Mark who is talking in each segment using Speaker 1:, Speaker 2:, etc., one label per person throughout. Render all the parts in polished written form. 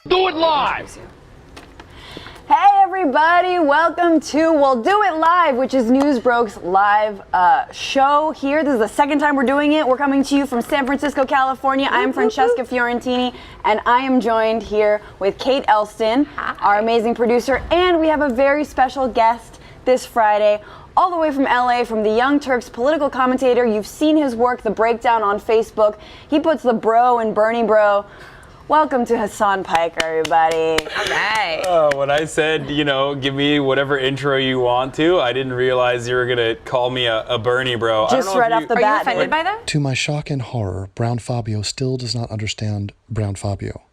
Speaker 1: Do it live!
Speaker 2: Hey everybody, welcome to We'll Do It Live, which is Newsbroke's live show here. This is the second time we're doing it. We're coming to you from San Francisco, California. I'm Francesca Fiorentini, and I am joined here with Kate Elston, our amazing producer, and we have a very special guest this Friday, all the way from LA, from the Young Turks political commentator. You've seen his work, The Breakdown, on Facebook. He puts the bro in Bernie Bro. Welcome to Hasan Piker, everybody.
Speaker 3: All right.
Speaker 4: When I said, give me whatever intro you want to, I didn't realize you were going to call me a Bernie bro.
Speaker 2: Just right off the bat.
Speaker 3: Are you offended by that?
Speaker 5: To my shock and horror, Brown Fabio still does not understand Brown Fabio.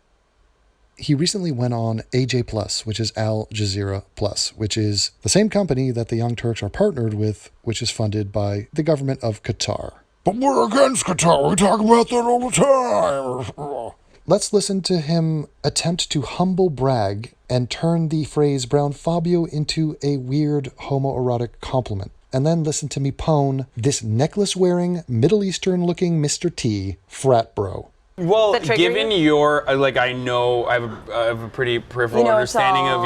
Speaker 5: He recently went on AJ Plus, which is Al Jazeera Plus, which is the same company that the Young Turks are partnered with, which is funded by the government of Qatar. But we're against Qatar. We talk about that all the time. Let's listen to him attempt to humble brag and turn the phrase Brown Fabio into a weird homoerotic compliment. And then listen to me pwn this necklace-wearing, Middle Eastern-looking Mr. T, frat bro.
Speaker 4: Well, given your, I have a pretty peripheral understanding of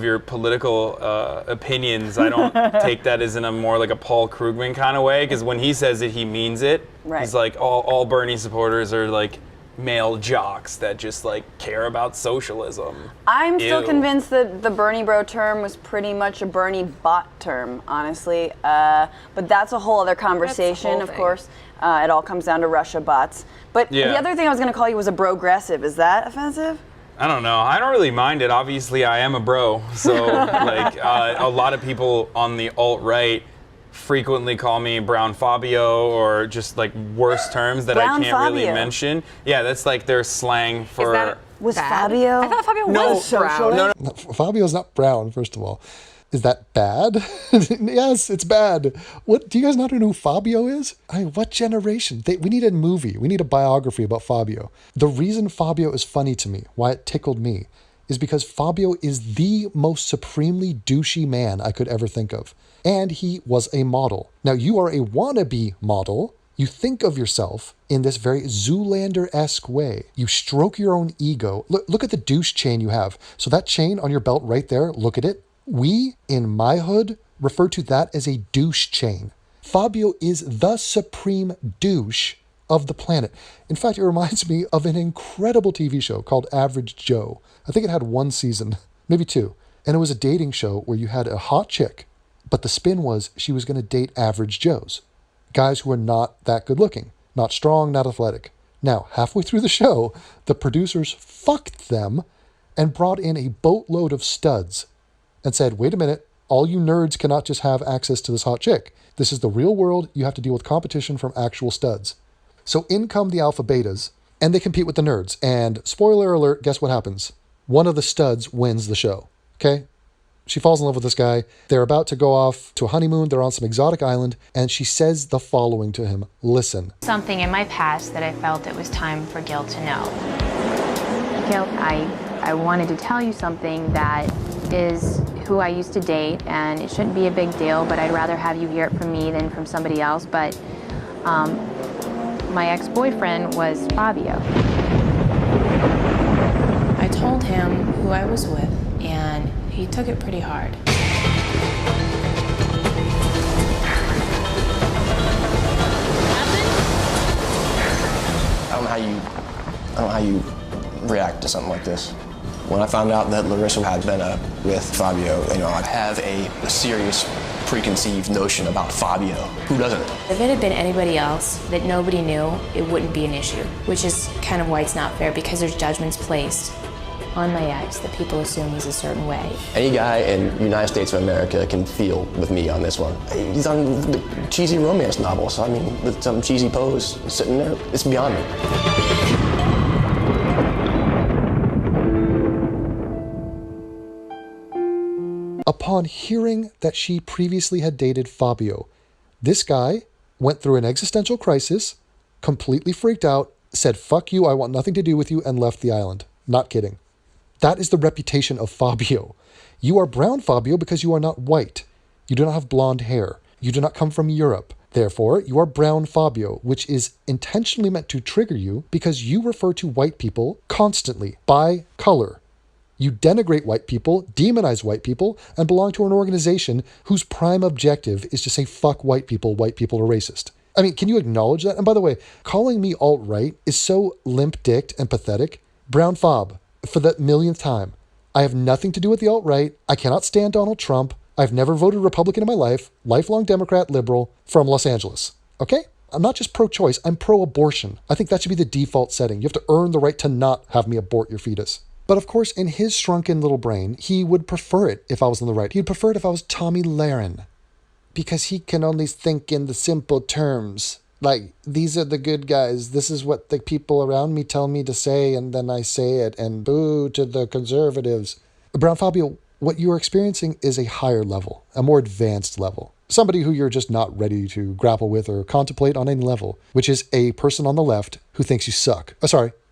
Speaker 4: your political opinions. I don't take that as in a more like a Paul Krugman kind of way, because when he says it, he means it. Right. He's like, all Bernie supporters are like male jocks that just like care about socialism.
Speaker 2: I'm still convinced that the Bernie bro term was pretty much a Bernie bot term, honestly. But that's a whole other conversation, of course. It all comes down to Russia bots. But the other thing I was going to call you was a brogressive. Is that offensive?
Speaker 4: I don't know. I don't really mind it. Obviously, I am a bro. So like a lot of people on the alt-right frequently call me Brown Fabio, or just like worse terms that I can't really mention. Yeah, that's like their slang for.
Speaker 2: Was Fabio?
Speaker 3: I thought Fabio was brown.
Speaker 5: No, Fabio's not brown, first of all. Is that bad? Yes, it's bad. What, do you guys not know who Fabio is? I mean, what generation? We need a movie. We need a biography about Fabio. The reason Fabio is funny to me, why it tickled me, is because Fabio is the most supremely douchey man I could ever think of. And he was a model. Now, you are a wannabe model. You think of yourself in this very Zoolander-esque way. You stroke your own ego. Look at the douche chain you have. So that chain on your belt right there, look at it. We, in my hood, refer to that as a douche chain. Fabio is the supreme douche of the planet. In fact, it reminds me of an incredible TV show called Average Joe. I think it had one season, maybe two. And it was a dating show where you had a hot chick, but the spin was she was going to date average Joes. Guys who are not that good looking, not strong, not athletic. Now, halfway through the show, the producers fucked them and brought in a boatload of studs and said, wait a minute, all you nerds cannot just have access to this hot chick. This is the real world. You have to deal with competition from actual studs. So in come the alpha betas, and they compete with the nerds. And spoiler alert, guess what happens? One of the studs wins the show. Okay? She falls in love with this guy. They're about to go off to a honeymoon. They're on some exotic island. And she says the following to him. Listen.
Speaker 6: Something in my past that I felt it was time for Gil to know. Gil, I wanted to tell you something that is who I used to date, and it shouldn't be a big deal, but I'd rather have you hear it from me than from somebody else. But my ex-boyfriend was Fabio.
Speaker 7: I told him who I was with, and he took it pretty hard.
Speaker 8: I don't know how you react to something like this. When I found out that Larissa had been with Fabio, I have a serious preconceived notion about Fabio. Who doesn't?
Speaker 7: If it had been anybody else that nobody knew, it wouldn't be an issue, which is kind of why it's not fair, because there's judgments placed on my ex that people assume he's a certain way.
Speaker 8: Any guy in the United States of America can feel with me on this one. He's on the cheesy romance novel, so with some cheesy pose sitting there, it's beyond me.
Speaker 5: Upon hearing that she previously had dated Fabio, this guy went through an existential crisis, completely freaked out, said, fuck you, I want nothing to do with you, and left the island. Not kidding. That is the reputation of Fabio. You are brown Fabio because you are not white. You do not have blonde hair. You do not come from Europe. Therefore, you are brown Fabio, which is intentionally meant to trigger you because you refer to white people constantly by color. You denigrate white people, demonize white people, and belong to an organization whose prime objective is to say, fuck white people are racist. I mean, can you acknowledge that? And by the way, calling me alt-right is so limp-dicked and pathetic. Brown Fob, for the millionth time, I have nothing to do with the alt-right. I cannot stand Donald Trump. I've never voted Republican in my life. Lifelong Democrat, liberal, from Los Angeles. Okay? I'm not just pro-choice, I'm pro-abortion. I think that should be the default setting. You have to earn the right to not have me abort your fetus. But of course, in his shrunken little brain, he would prefer it if I was on the right. He'd prefer it if I was Tommy Lahren. Because he can only think in the simple terms. Like, these are the good guys. This is what the people around me tell me to say, and then I say it, and boo to the conservatives. Brown Fabio, what you are experiencing is a higher level, a more advanced level. Somebody who you're just not ready to grapple with or contemplate on any level, which is a person on the left who thinks you suck.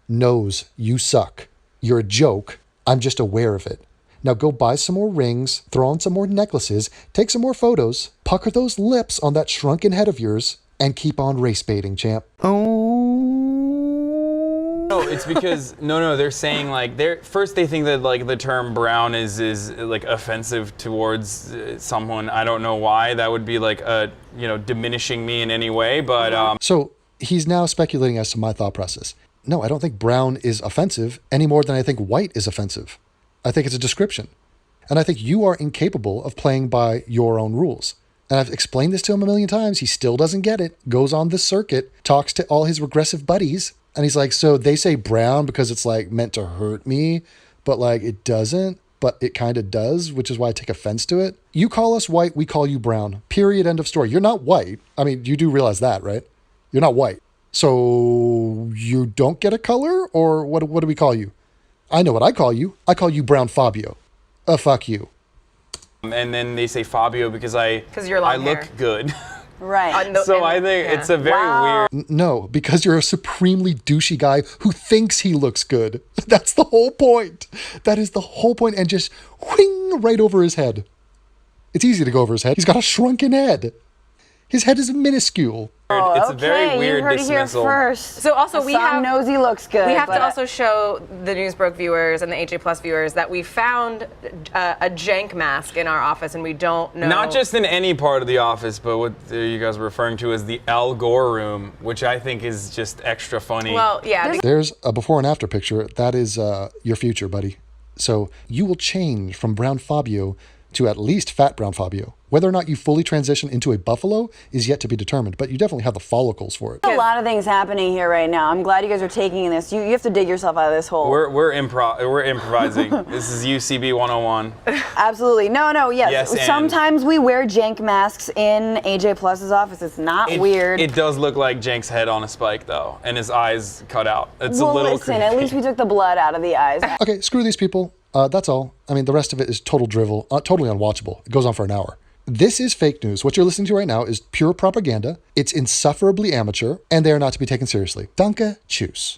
Speaker 5: Knows you suck. You're a joke. I'm just aware of it. Now go buy some more rings, throw on some more necklaces, take some more photos, pucker those lips on that shrunken head of yours, and keep on race baiting, champ.
Speaker 4: No, it's because they're saying like first they think that like the term brown is like offensive towards someone. I don't know why that would be like diminishing me in any way, but
Speaker 5: So he's now speculating as to my thought process. No, I don't think brown is offensive any more than I think white is offensive. I think it's a description. And I think you are incapable of playing by your own rules. And I've explained this to him a million times. He still doesn't get it. Goes on this circuit, talks to all his regressive buddies. And he's like, so they say brown because it's like meant to hurt me, but like it doesn't, but it kind of does, which is why I take offense to it. You call us white, we call you brown. Period, end of story. You're not white. I mean, you do realize that, right? You're not white. So you don't get a color, or what do we call you? I know what I call you. I call you Brown Fabio. Fuck you.
Speaker 4: And then they say Fabio because I
Speaker 3: long
Speaker 4: look
Speaker 3: hair.
Speaker 4: good.
Speaker 2: Right.
Speaker 4: I think it's a very weird.
Speaker 5: No, because you're a supremely douchey guy who thinks he looks good. That's the whole point. That is the whole point, and just whing right over his head. It's easy to go over his head. He's got a shrunken head. His head is minuscule.
Speaker 4: It's a very weird
Speaker 2: you heard
Speaker 4: dismissal.
Speaker 2: It here first.
Speaker 3: So also
Speaker 2: Hasan knows he looks good.
Speaker 3: We have to also show the Newsbroke viewers and the AJ Plus viewers that we found a jank mask in our office, and we don't know.
Speaker 4: Not just in any part of the office, but what you guys were referring to as the Al Gore room, which I think is just extra funny.
Speaker 3: Well, yeah.
Speaker 5: There's a before and after picture. That is your future, buddy. So you will change from Brown Fabio to at least Fat Brown Fabio. Whether or not you fully transition into a buffalo is yet to be determined, but you definitely have the follicles for it.
Speaker 2: There's a lot of things happening here right now. I'm glad you guys are taking this. You have to dig yourself out of this hole.
Speaker 4: We're improvising. This is UCB 101.
Speaker 2: Absolutely. No, yes.
Speaker 4: Yes, and
Speaker 2: sometimes we wear jank masks in AJ Plus's office. It's not weird.
Speaker 4: It does look like Jank's head on a spike, though, and his eyes cut out. It's a little
Speaker 2: listen,
Speaker 4: creepy.
Speaker 2: at least we took the blood out of the eyes.
Speaker 5: Okay, screw these people. That's all. I mean, the rest of it is total drivel, totally unwatchable. It goes on for an hour. This is fake news. What you're listening to right now is pure propaganda. It's insufferably amateur, and they are not to be taken seriously. Danke, tschüss.